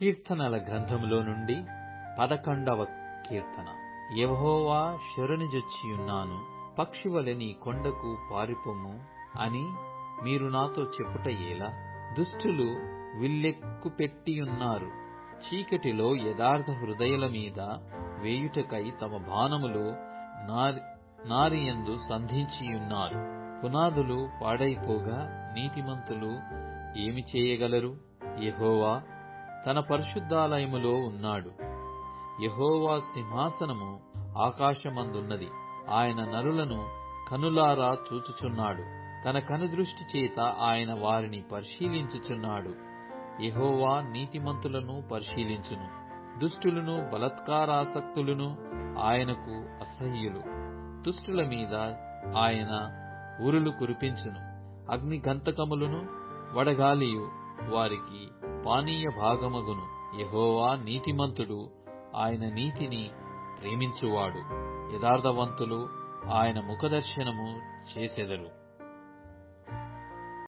కీర్తనల గ్రంథములో నుండి 11వ కీర్తన. యెహోవా శరణుజొచ్చియున్నాను, పక్షివలె నీ కొండకు పారిపొమ్ము అని మీరు నాతో చెప్పుట ఎలా? దుష్టులు విల్లెక్కుపెట్టియున్నారు, చీకటిలో యథార్థ హృదయుల మీద వేయుటకై తమ బాణములు నారియందు సంధించియున్నారు. పునాదులు పాడైపోగా నీతిమంతులు ఏమి చేయగలరు? యెహోవా తన పరిశుద్ధాలయములో ఉన్నాడు. యెహోవా సింహాసనము ఆకాశమందున్నది. ఆయన నరులను కనులారా చూచుచున్నాడు. తన కనుదృష్టి చేత ఆయన వారిని పరిశీలించుచున్నాడు. యెహోవా నీతిమంతులను పరిశీలించును, దుష్టులను బలాత్కారాసక్తులను ఆయనకు అసహ్యులు. దుష్టుల మీద ఆయన ఉరులు కురిపించును, అగ్నిగంతకములను వడగాలియు వారికి పానీయ భాగమగును. యెహోవా నీతిమంతుడు, ఆయన నీతిని ప్రేమించువాడు. యథార్థవంతులు ఆయన ముఖదర్శనము చేసెదరు.